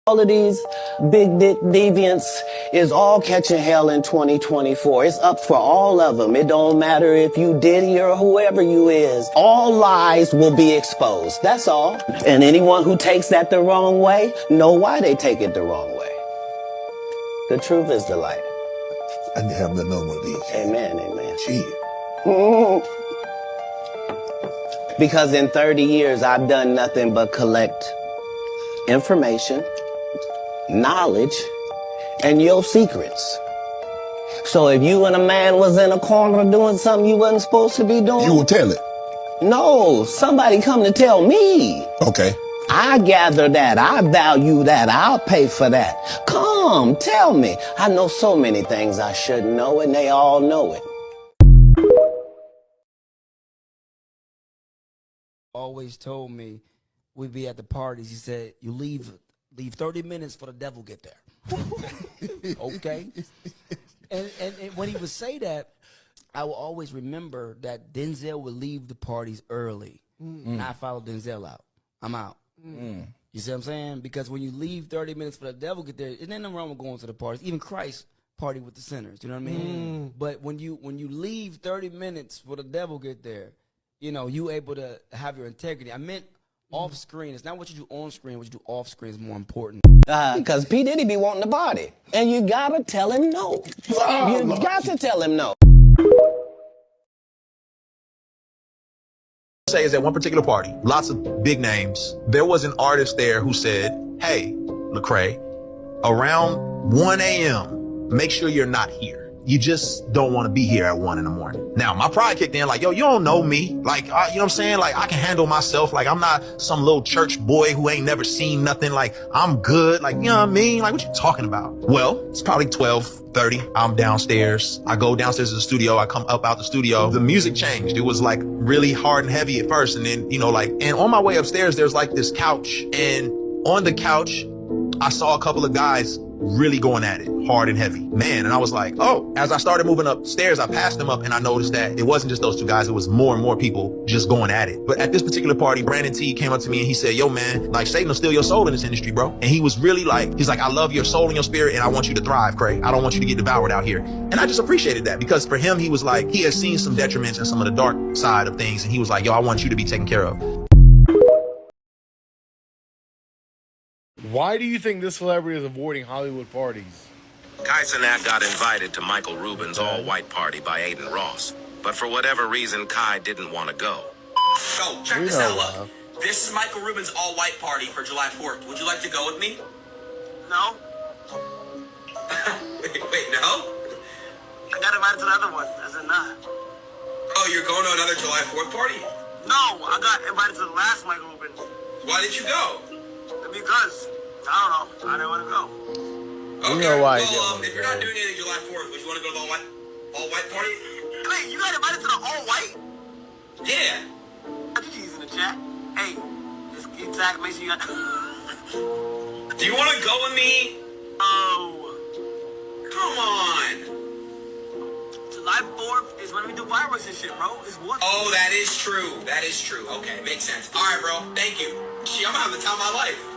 All of these big dick deviants is all catching hell in 2024. It's up for all of them. It don't matter if you Diddy or whoever you is. All lies will be exposed. That's all. And anyone who takes that the wrong way, know why they take it the wrong way. The truth is the light. I didn't have nothing on with these. Amen, amen. Gee. Because in 30 years, I've done nothing but collect information, knowledge, and your secrets. So if you and a man was in a corner doing something you wasn't supposed to be doing, You will tell it. no, somebody come to tell me. Okay. I gather that, I value that, I'll pay for that. Come, tell me. I know so many things I shouldn't know, and they all know it. Always told me we'd be at the parties. He said, you leave 30 minutes for the devil get there. Okay? And when he would say that, I will always remember that Denzel would leave the parties early. And I follow Denzel out. I'm out. You see what I'm saying? Because when you leave 30 minutes for the devil get there, there's nothing wrong with going to the parties. Even Christ party with the sinners. You know what I mean? But when you leave 30 minutes for the devil get there, you know, you able to have your integrity. I meant off screen. It's not what you do on screen. What you do off screen is more important. Because P. Diddy be wanting to party. And you gotta tell him no. You got to tell him no. Say is at one particular party, lots of big names. There was an artist there who said, hey, Lecrae, around 1 a.m., make sure you're not here. You just don't want to be here at 1 in the morning. Now, my pride kicked in like, yo, you don't know me. Like, you know what I'm saying? Like, I can handle myself. Like, I'm not some little church boy who ain't never seen nothing. Like, I'm good. Like, you know what I mean? Like, what you talking about? Well, it's probably 12:30. I'm downstairs. I go downstairs to the studio. I come up out the studio. The music changed. It was like really hard and heavy at first. And then, you know, like, and on my way upstairs, there's like this couch. And on the couch, I saw a couple of guys really going at it hard and heavy, man. And I was like, oh, as I started moving upstairs, I passed them up and I noticed that it wasn't just those two guys. It was more and more people just going at it. But at this particular party, Brandon T came up to me and he said, yo, man, like Satan will steal your soul in this industry, bro. And he was really like, he's like, I love your soul and your spirit and I want you to thrive, Cray. I don't want you to get devoured out here. And I just appreciated that because for him, he was like, he has seen some detriments and some of the dark side of things. And he was like, yo, I want you to be taken care of. Why do you think this celebrity is avoiding Hollywood parties? Kai Cenat got invited to Michael Rubin's all-white party by Aiden Ross. But for whatever reason, Kai didn't want to go. Go, check this out, look. This is Michael Rubin's all-white party for July 4th. Would you like to go with me? No. wait, no? I got invited to the other one. I said nah. Oh, you're going to another July 4th party? No, I got invited to the last Michael Rubin. Why didn't you go? Because, I don't know, I didn't want to go. Okay, you know why well, if you're not doing anything July 4th, would you want to go to the all-white party? Wait, you got invited to the all-white? Yeah. GG's in the chat. Hey, just keep track, make sure you got... Do you want to go with me? Oh. Come on. July 4th is when we do virus and shit, bro. It's what? Oh, that is true. That is true. Okay, makes sense. All right, bro. Thank you. Shit, I'm gonna have the time of my life.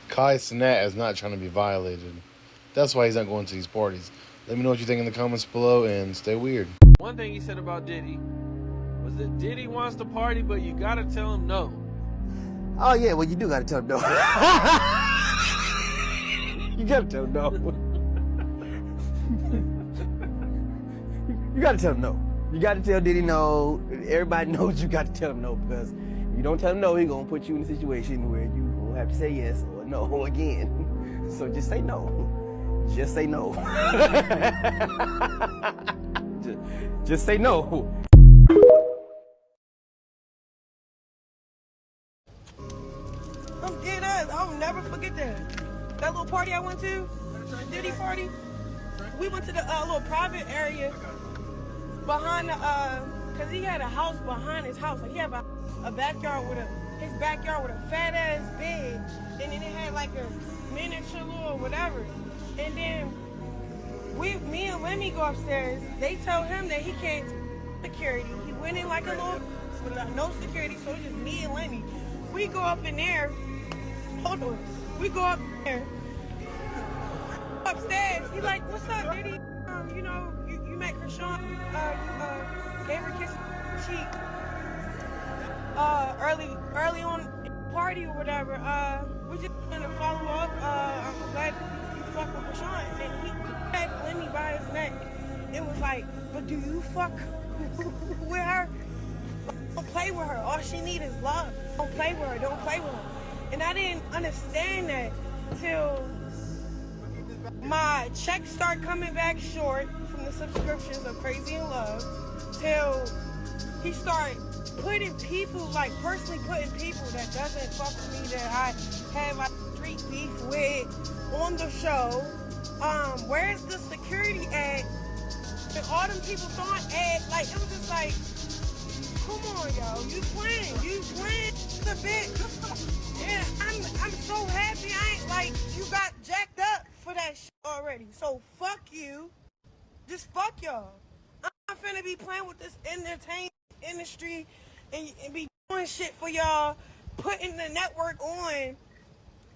Kai Cenat is not trying to be violated. That's why he's not going to these parties. Let me know what you think in the comments below and stay weird. One thing he said about Diddy was that Diddy wants to party, but you gotta tell him no. Oh yeah, well you do gotta tell him no. You gotta tell him no. You gotta tell him no. You gotta tell Diddy no. Everybody knows you gotta tell him no because if you don't tell him no, he's gonna put you in a situation where you will have to say yes or no again. So just say no. Just say no. just say no. I'm dead ass. I'll never forget that. That little party I went to, the Diddy party. We went to the little private area behind the, cause he had a house behind his house. Like he had a backyard with his backyard with a fat ass bed, and then it had like a miniature little whatever. And then me and Lemmy go upstairs. They tell him that he can't security. He went in like a little with no security, so it's just me and Lemmy. We go up in there. Hold on. We go up there. Upstairs. He like, what's up, Diddy? You know, you met Krishan, gave her a kiss on the cheek. Early on in the party or whatever. We just gonna follow up. I'm glad you fuck with Krishan. And he grabbed Lenny by his neck. It was like, but do you fuck with her? Don't play with her. All she needs is love. Don't play with her. Don't play with her. And I didn't understand that till my checks start coming back short from the subscriptions of Crazy in Love, till he started putting people, like personally putting people that doesn't fuck with me, that I have like street beef with on the show. Where's the security at? And all them people thought at, like, it was just like, come on, yo, you playing a bit. And I'm so happy I ain't, like, you got jacked up for that shit already. So fuck you. Just fuck y'all. I'm not finna be playing with this entertainment industry and be doing shit for y'all, putting the network on,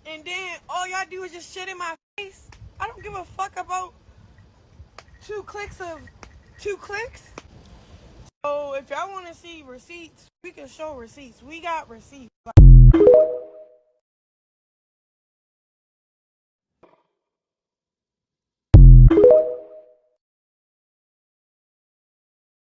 and then all y'all do is just shit in my face. I don't give a fuck about 2 clicks. So if y'all want to see receipts, we can show receipts. We got receipts.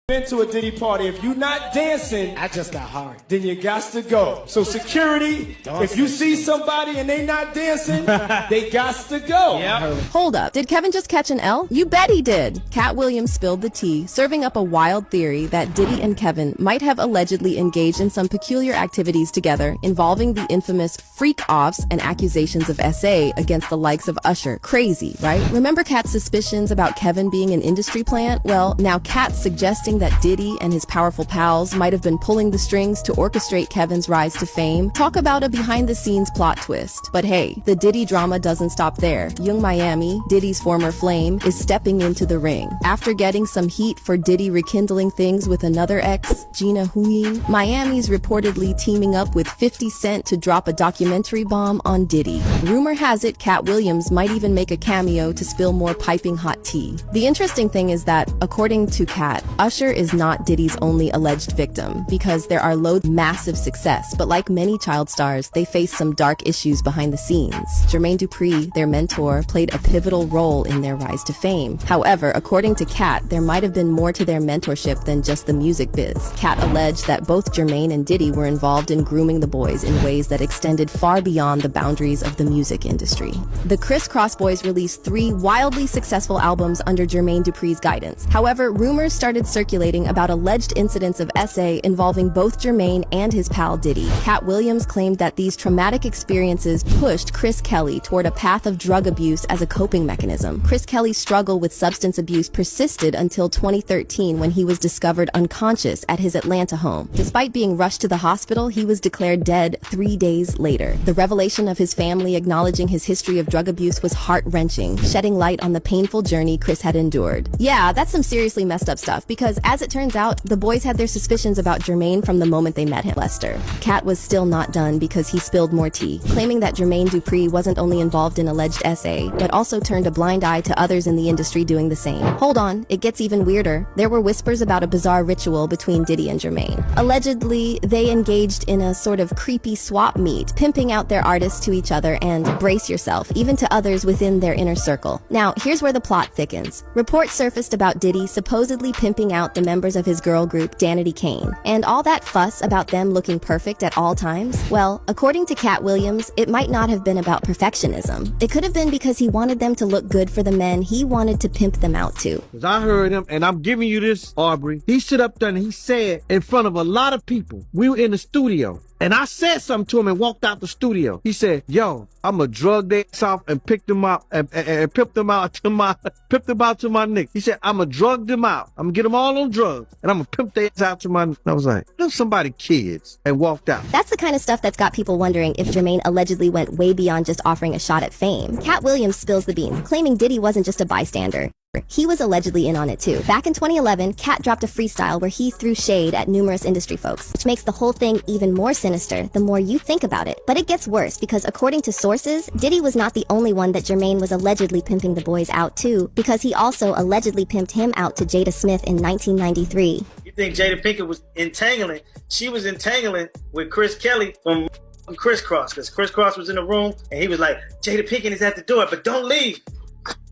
Been to a Diddy party. If you not dancing, I just got hard. Then you got to go. So security, if you see somebody and they not dancing, they got to go. Yep. Hold up. Did Kevin just catch an L? You bet he did. Cat Williams spilled the tea, serving up a wild theory that Diddy and Kevin might have allegedly engaged in some peculiar activities together involving the infamous freak-offs and accusations of SA against the likes of Usher. Crazy, right? Remember Cat's suspicions about Kevin being an industry plant? Well, now Cat's suggesting that Diddy and his powerful pals might have been pulling the strings to orchestrate Kevin's rise to fame. Talk about a behind-the-scenes plot twist. But hey, the Diddy drama doesn't stop there. Young Miami, Diddy's former flame, is stepping into the ring. After getting some heat for Diddy rekindling things with another ex, Gina Huyin, Miami's reportedly teaming up with 50 Cent to drop a documentary bomb on Diddy. Rumor has it Cat Williams might even make a cameo to spill more piping hot tea. The interesting thing is that, according to Cat, Usher is not Diddy's only alleged victim, because there are loads of massive success, but like many child stars, they face some dark issues behind the scenes. Jermaine Dupri, their mentor, played a pivotal role in their rise to fame. However, according to Cat, there might have been more to their mentorship than just the music biz. Cat alleged that both Jermaine and Diddy were involved in grooming the boys in ways that extended far beyond the boundaries of the music industry. The Criss Cross Boys released 3 wildly successful albums under Jermaine Dupri's guidance. However, rumors started circulating about alleged incidents of SA involving both Jermaine and his pal Diddy. Cat Williams claimed that these traumatic experiences pushed Chris Kelly toward a path of drug abuse as a coping mechanism. Chris Kelly's struggle with substance abuse persisted until 2013, when he was discovered unconscious at his Atlanta home. Despite being rushed to the hospital, he was declared dead 3 days later. The revelation of his family acknowledging his history of drug abuse was heart-wrenching, shedding light on the painful journey Chris had endured. Yeah, that's some seriously messed up stuff, because as it turns out, the boys had their suspicions about Jermaine from the moment they met him. Lester. Cat was still not done because he spilled more tea, claiming that Jermaine Dupri wasn't only involved in alleged SA, but also turned a blind eye to others in the industry doing the same. Hold on, it gets even weirder. There were whispers about a bizarre ritual between Diddy and Jermaine. Allegedly, they engaged in a sort of creepy swap meet, pimping out their artists to each other and, brace yourself, even to others within their inner circle. Now, here's where the plot thickens. Reports surfaced about Diddy supposedly pimping out the members of his girl group Danity Kane, and all that fuss about them looking perfect at all times. Well, according to Cat Williams, it might not have been about perfectionism. It could have been because he wanted them to look good for the men he wanted to pimp them out to. Cause I heard him, and I'm giving you this, Aubrey. He stood up there and he said in front of a lot of people, we were in the studio, and I said something to him and walked out the studio. He said, yo, I'ma drug their ass off and pick them out and pimp them out to my niggas. He said, I'ma drug them out. I'ma get them all on drugs and I'ma pimp their ass out to my niggas. I was like, them somebody kids, and walked out. That's the kind of stuff that's got people wondering if Jermaine allegedly went way beyond just offering a shot at fame. Cat Williams spills the beans, claiming Diddy wasn't just a bystander. He was allegedly in on it too. Back in 2011, Cat dropped a freestyle where he threw shade at numerous industry folks, which makes the whole thing even more sinister the more you think about it. But it gets worse because according to sources, Diddy was not the only one that Jermaine was allegedly pimping the boys out to, because he also allegedly pimped him out to Jada Smith in 1993. You think Jada Pinkett was entangling? She was entangling with Chris Kelly from Crisscross, because Crisscross was in the room and he was like, Jada Pinkett is at the door, but don't leave.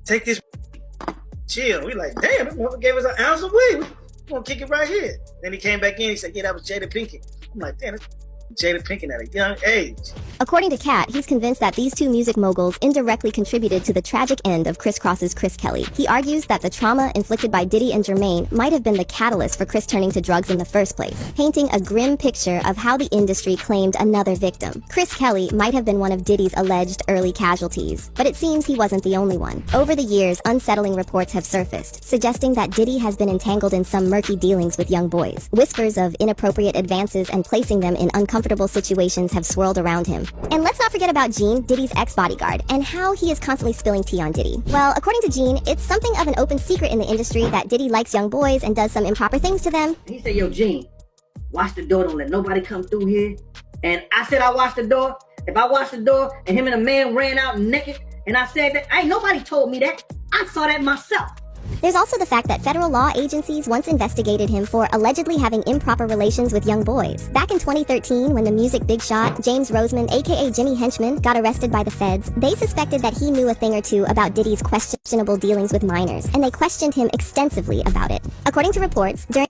Take this. Chill. We like, damn, this motherfucker gave us an ounce of weed. We're gonna kick it right here. Then he came back in, he said, yeah, that was Jada Pinkett. I'm like, damn, that's Jada Pinkett at a young age. According to Cat, he's convinced that these two music moguls indirectly contributed to the tragic end of Criss Cross's Chris Kelly. He argues that the trauma inflicted by Diddy and Jermaine might have been the catalyst for Chris turning to drugs in the first place, painting a grim picture of how the industry claimed another victim. Chris Kelly might have been one of Diddy's alleged early casualties, but it seems he wasn't the only one. Over the years, unsettling reports have surfaced, suggesting that Diddy has been entangled in some murky dealings with young boys. Whispers of inappropriate advances and placing them in uncomfortable situations have swirled around him. And let's not forget about Gene, Diddy's ex-bodyguard, and how he is constantly spilling tea on Diddy. Well, according to Gene, it's something of an open secret in the industry that Diddy likes young boys and does some improper things to them. He said, yo, Gene, watch the door, don't let nobody come through here. And I said I watched the door. If I watched the door and him and a man ran out naked, and I said that, ain't nobody told me that. I saw that myself. There's also the fact that federal law agencies once investigated him for allegedly having improper relations with young boys. Back in 2013, when the music big shot, James Roseman, aka Jimmy Henchman, got arrested by the feds, they suspected that he knew a thing or two about Diddy's questionable dealings with minors, and they questioned him extensively about it. According to reports, during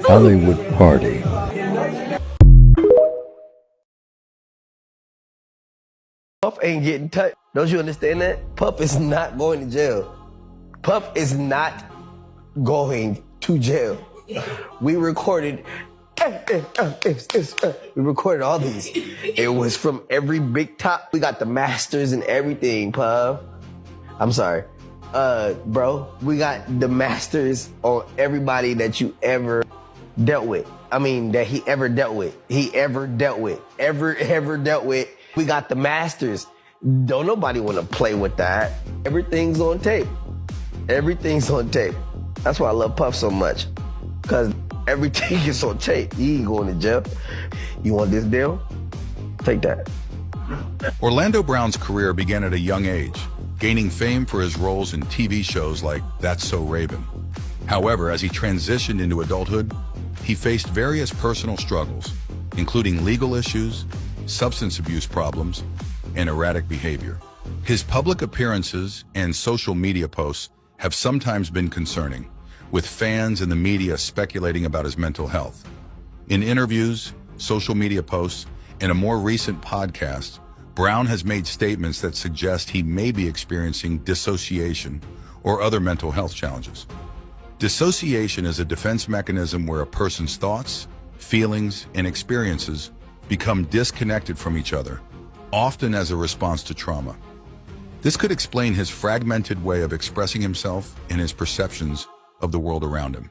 Hollywood party. Puff ain't getting touched. Don't you understand that? Puff is not going to jail. Puff is not going to jail. We recorded we recorded all these. It was from every big top. We got the masters and everything, Puff. I'm sorry. Bro, we got the masters on everybody that you ever dealt with. I mean, that he ever dealt with. Ever dealt with. We got the masters. Don't nobody want to play with that. Everything's on tape. Everything's on tape. That's why I love Puff so much. Because everything is on tape. He ain't going to jail. You want this deal? Take that. Orlando Brown's career began at a young age, gaining fame for his roles in TV shows like That's So Raven. However, as he transitioned into adulthood, he faced various personal struggles, including legal issues, substance abuse problems, and erratic behavior. His public appearances and social media posts have sometimes been concerning, with fans and the media speculating about his mental health. In interviews, social media posts, and a more recent podcast, Brown has made statements that suggest he may be experiencing dissociation or other mental health challenges. Dissociation is a defense mechanism where a person's thoughts, feelings, and experiences become disconnected from each other, often as a response to trauma. This could explain his fragmented way of expressing himself and his perceptions of the world around him.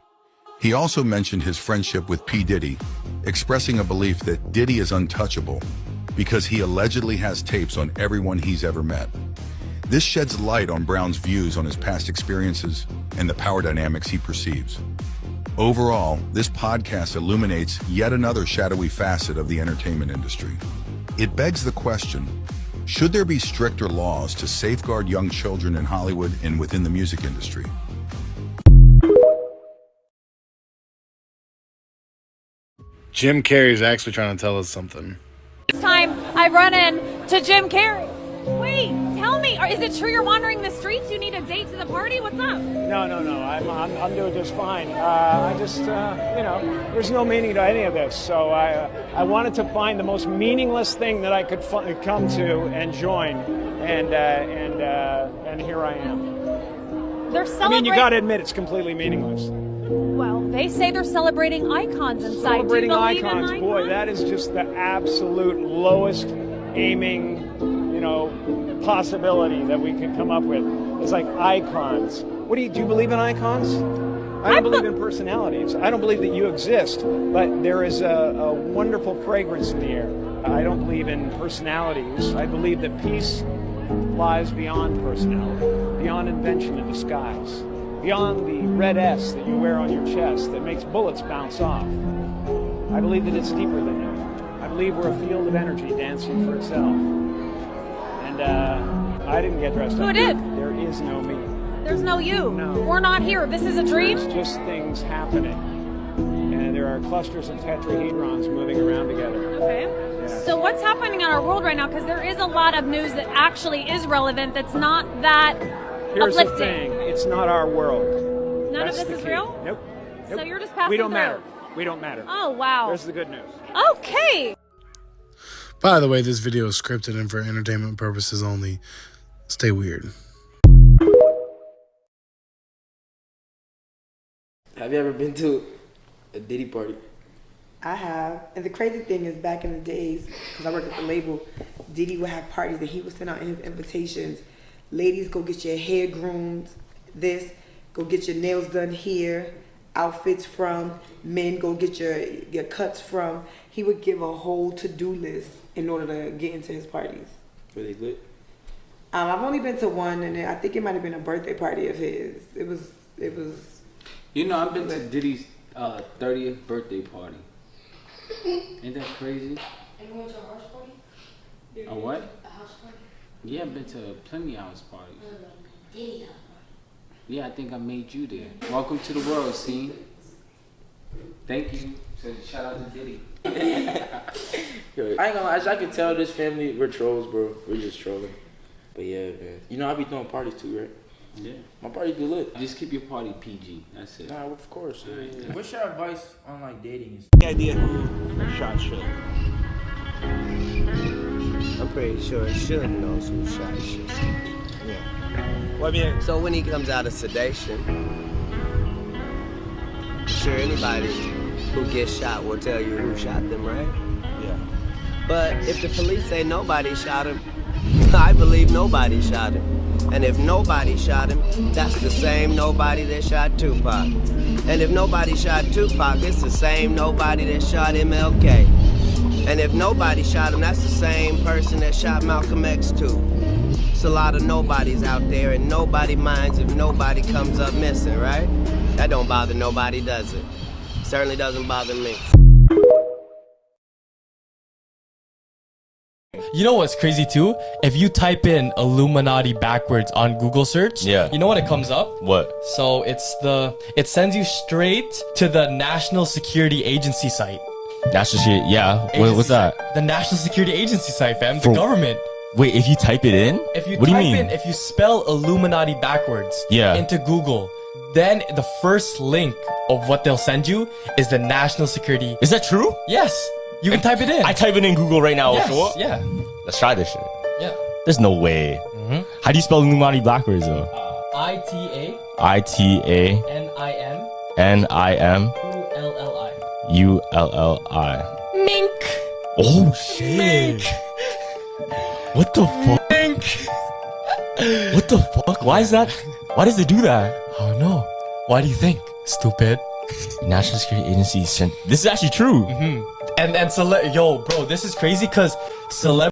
He also mentioned his friendship with P. Diddy, expressing a belief that Diddy is untouchable because he allegedly has tapes on everyone he's ever met. This sheds light on Brown's views on his past experiences and the power dynamics he perceives. Overall, this podcast illuminates yet another shadowy facet of the entertainment industry. It begs the question, should there be stricter laws to safeguard young children in Hollywood and within the music industry? Jim Carrey's actually trying to tell us something. This time I run into Jim Carrey. Wait, tell me, is it true you're wandering the streets? You need a date to the party? What's up? No. I'm doing just fine. I just, there's no meaning to any of this. So I wanted to find the most meaningless thing that I could come to and join, and here I am. They're celebrating. I mean, you got to admit it's completely meaningless. Well, they say they're celebrating icons inside. Celebrating Do you believe icons, in boy, that is just the absolute lowest aiming, possibility that we could come up with. It's like icons. Do you believe in icons? I don't believe in personalities. I don't believe that you exist, but there is a wonderful fragrance in the air. I don't believe in personalities. I believe that peace lies beyond personality, beyond invention and disguise, beyond the red S that you wear on your chest that makes bullets bounce off. I believe that it's deeper than that. I believe we're a field of energy dancing for itself. And I didn't get dressed up. Who did? There is no me. There's no you. No. We're not here. This is a dream. It's just things happening. And there are clusters of tetrahedrons moving around together. Okay. Yeah. So what's happening in our world right now? Because there is a lot of news that actually is relevant that's not that Here's uplifting. the thing. It's not our world. None That's of the this is key. real? Nope. So you're just passing We don't through. matter. We don't matter. Oh, wow. There's the good news. Okay. By the way, this video is scripted and for entertainment purposes only. Stay weird. Have you ever been to a Diddy party? I have. And the crazy thing is, back in the days, because I worked at the label, Diddy would have parties and he would send out in his invitations, ladies, go get your hair groomed, this, go get your nails done here, outfits from, men, go get your cuts from. He would give a whole to-do list in order to get into his parties. Were they lit? I've only been to one, and I think it might have been a birthday party of his. It was. You know, I've been to Diddy's 30th birthday party. Ain't that crazy? And you went to a house party? A what? A house party? Yeah, I've been to plenty of house parties. Diddy house party. Yeah, I think I made you there. Welcome to the world, scene. Thank you. So shout out to Diddy. I ain't gonna lie, I can tell this family, we're trolls, bro. We're just trolling. But yeah, man. You know, I be throwing parties too, right? Yeah. My party be lit. Just keep your party PG. That's it. Nah, of course. Yeah. What's your advice on like dating? The idea who shot shit. I'm pretty sure Suge knows who shot shit. Yeah. Well, I mean, so when he comes out of sedation, I'm sure anybody who gets shot will tell you who shot them, right? Yeah. But if the police say nobody shot him, I believe nobody shot him. And if nobody shot him, that's the same nobody that shot Tupac. And if nobody shot Tupac, it's the same nobody that shot MLK. And if nobody shot him, that's the same person that shot Malcolm X too. It's a lot of nobodies out there, and nobody minds if nobody comes up missing, right? That don't bother nobody, does it? Certainly doesn't bother me. You know what's crazy too? If you type in Illuminati backwards on Google search, you know what it comes up? What? So it sends you straight to the National Security Agency site. National Security, yeah. What's that? The National Security Agency site, fam. The government. Wait, if you type it in? If you what do you type mean? in, if you spell Illuminati backwards into Google, then the first link of what they'll send you is the National Security. Is that true? Yes. You can type it in. I type it in Google right now. Yes, So yeah. Let's try this shit. Yeah. There's no way. How do you spell Illuminati backwards though? ITA. ITA. NIM. NIM. ULLI. ULLI. Mink. Oh shit. Mink. What the fuck? Mink. What the fuck? Why is that? Why does it do that? I don't know. Why do you think? Stupid. National Security Agency sent. This is actually true. And yo, bro, this is crazy because celebrities